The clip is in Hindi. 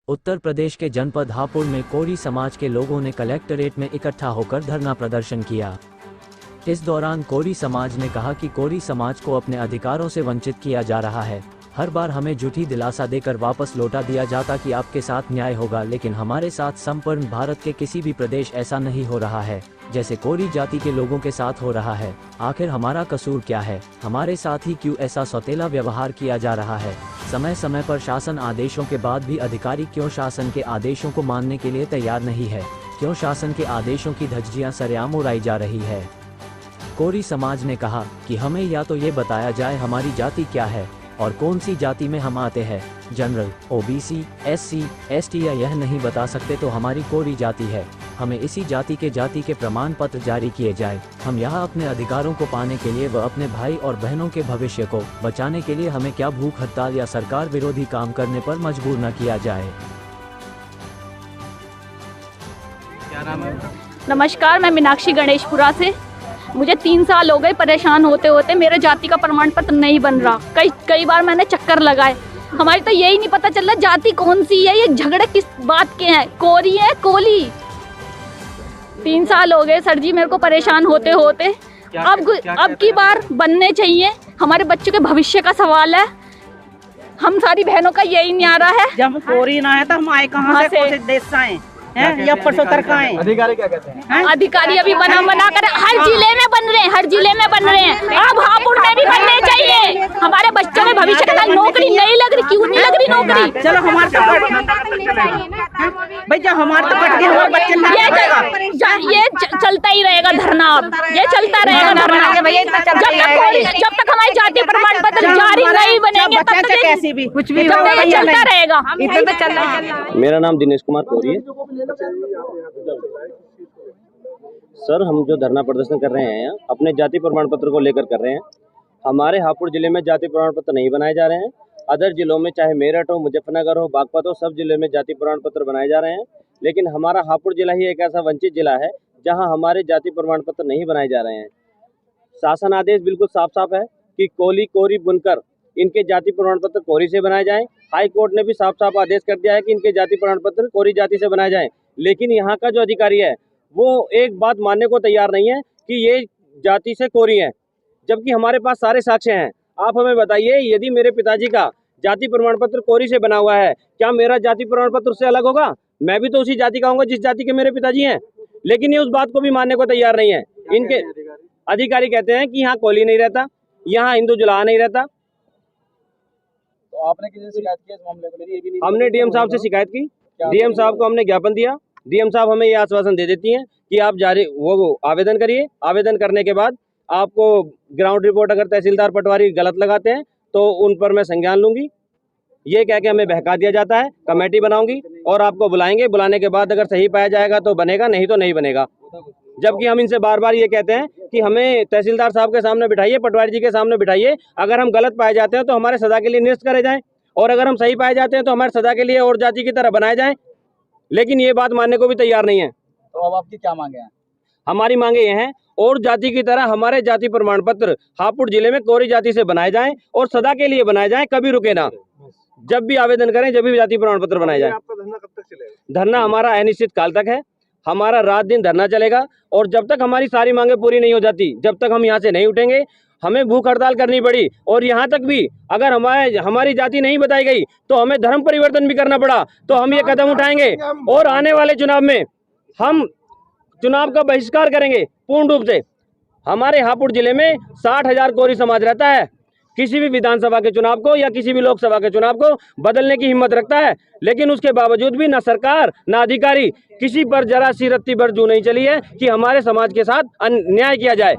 उत्तर प्रदेश के जनपद हापुड़ में कोरी समाज के लोगों ने कलेक्ट्रेट में इकट्ठा होकर धरना प्रदर्शन किया। इस दौरान कोरी समाज ने कहा कि कोरी समाज को अपने अधिकारों से वंचित किया जा रहा है। हर बार हमें झूठी दिलासा देकर वापस लौटा दिया जाता कि आपके साथ न्याय होगा, लेकिन हमारे साथ संपूर्ण भारत के किसी भी प्रदेश ऐसा नहीं हो रहा है जैसे कोरी जाति के लोगों के साथ हो रहा है। आखिर हमारा कसूर क्या है? हमारे साथ ही क्यों ऐसा सौतेला व्यवहार किया जा रहा है? समय समय पर शासन आदेशों के बाद भी अधिकारी क्यों शासन के आदेशों को मानने के लिए तैयार नहीं है? क्यों शासन के आदेशों की धज्जियां सरेआम उड़ाई जा रही है? कोरी समाज ने कहा कि हमें या तो ये बताया जाए हमारी जाति क्या है और कौन सी जाति में हम आते हैं। जनरल, ओबीसी, एससी, एसटी या यह नहीं बता सकते तो हमारी कोरी जाति है। हमें इसी जाति के प्रमाण पत्र जारी किए जाए। हम यहाँ अपने अधिकारों को पाने के लिए व अपने भाई और बहनों के भविष्य को बचाने के लिए हमें क्या भूख हड़ताल या सरकार विरोधी काम करने पर मजबूर न किया जाए। क्या नाम है? नमस्कार, मैं मीनाक्षी गणेशपुरा से। मुझे 3 साल हो गए परेशान होते होते, मेरे जाति का प्रमाण पत्र नहीं बन रहा। कई बार मैंने चक्कर लगाए। हमारी तो यही नहीं पता चल रहा जाति कौन सी है, ये झगड़े किस बात के हैं, कोरी है कोली। 3 साल हो गए सर जी मेरे को परेशान होते होते। अब की बार बनने चाहिए। हमारे बच्चों के भविष्य का सवाल है। हम सारी बहनों का यही न्यारा है। जब हम कोरी ना है तो हम आए कहाँ से? कौन से देश से आए हैं या परसोत्तर का आए? अधिकारी क्या कहते हैं? अधिकारी अभी बना कर हर जिले में बन रहे हैं, हर जिले में बन रहे हैं। अब हापुड़ में भी बनने चाहिए। हमारे बच्चों में भविष्य के साथ नौकरी नहीं लग रही। क्यों नहीं लग रही नौकरी? चलो हमारे तो भाई जब हमारे तो कट के हमारे बच्चे ये चलता ही रहेगा धरना। अब ये चलता रहेगा धरना जब तक हमारी जाति प्रमाण पत्र जारी नहीं बनेंगे तब तक कैसी भी कुछ भी चलता रहेगा। मेरा नाम दिनेश कुमार कोरी है। सर, हम जो धरना प्रदर्शन कर रहे हैं अपने जाति प्रमाण पत्र को लेकर कर रहे हैं। हमारे हापुड़ जिले में जाति प्रमाण पत्र नहीं बनाए जा रहे हैं। अदर जिलों में चाहे मेरठ हो, मुजफ्फरनगर हो, बागपत हो, सब जिले में जाति प्रमाण पत्र बनाए जा रहे हैं। लेकिन हमारा हापुड़ जिला ही एक ऐसा वंचित जिला है जहां हमारे जाति प्रमाण पत्र नहीं बनाए जा रहे हैं। शासन आदेश बिल्कुल साफ साफ है कि कोरी बुनकर इनके जाति प्रमाण पत्र कोरी से बनाए जाएं। हाई कोर्ट ने भी साफ साफ आदेश कर दिया है कि इनके जाति प्रमाण पत्र कोरी जाति से बनाए जाएं। लेकिन यहाँ का जो अधिकारी है वो एक बात मानने को तैयार नहीं है कि ये जाति से कोरी है, जबकि हमारे पास सारे साक्ष्य हैं। आप हमें बताइए, यदि मेरे पिताजी का जाति प्रमाण पत्र कोरी से बना हुआ है, क्या मेरा जाति प्रमाण पत्र उससे अलग होगा? मैं भी तो उसी जाति का होऊंगा जिस जाति के मेरे पिताजी हैं। लेकिन ये उस बात को भी मानने को तैयार नहीं है। इनके अधिकारी कहते हैं कि यहाँ कोली नहीं रहता, यहाँ हिंदू जुलाहा नहीं रहता। तो आपने किसी से शिकायत की इस मामले को? हमने डीएम साहब से शिकायत की। डीएम साहब को हमने ज्ञापन दिया। डीएम साहब हमें ये आश्वासन दे देती हैं कि आप वो आवेदन करिए। आवेदन करने के बाद आपको ग्राउंड रिपोर्ट अगर तहसीलदार पटवारी गलत लगाते हैं तो उन पर मैं संज्ञान लूंगी। ये कह के हमें बहका दिया जाता है। कमेटी बनाऊंगी और आपको बुलाएंगे। बुलाने के बाद अगर सही पाया जाएगा तो बनेगा, नहीं तो नहीं बनेगा। जबकि हम इनसे बार बार ये कहते हैं कि हमें तहसीलदार साहब के सामने बिठाइए, पटवारी जी के सामने बिठाइए। अगर हम गलत पाए जाते हैं तो हमारे सजा के लिए नियुक्त करे जाएं, और अगर हम सही पाए जाते हैं तो हमारे सजा के लिए और जाति की तरह बनाए जाएं। लेकिन ये बात मानने को भी तैयार नहीं है। तो अब आपकी क्या मांगे हैं? हमारी मांगे ये हैं, और जाति की तरह हमारे जाति प्रमाण पत्र हापुड़ जिले में कोरी जाति से बनाए जाएं और सदा के लिए बनाए जाएं, कभी रुके ना। जब भी आवेदन करें, जब भी जाति प्रमाण पत्र बनाए जाए। आपका धरना कब तक चलेगा? धरना हमारा अनिश्चित काल तक है। हमारा रात दिन धरना चलेगा और जब तक हमारी सारी मांगे पूरी नहीं हो जाती, जब तक हम यहाँ से नहीं उठेंगे। हमें भूख हड़ताल करनी पड़ी, और यहाँ तक भी अगर हमारी जाति नहीं बताई गई तो हमें धर्म परिवर्तन भी करना पड़ा, तो हम ये कदम उठाएंगे। और आने वाले चुनाव में हम चुनाव का बहिष्कार करेंगे पूर्ण रूप से। हमारे हापुड़ जिले में 60,000 कोरी समाज रहता है। किसी भी विधानसभा के चुनाव को या किसी भी लोकसभा के चुनाव को बदलने की हिम्मत रखता है, लेकिन उसके बावजूद भी ना सरकार ना अधिकारी किसी पर जरा सी रत्ती भर जू नहीं चली है कि हमारे समाज के साथ अन्याय किया जाए।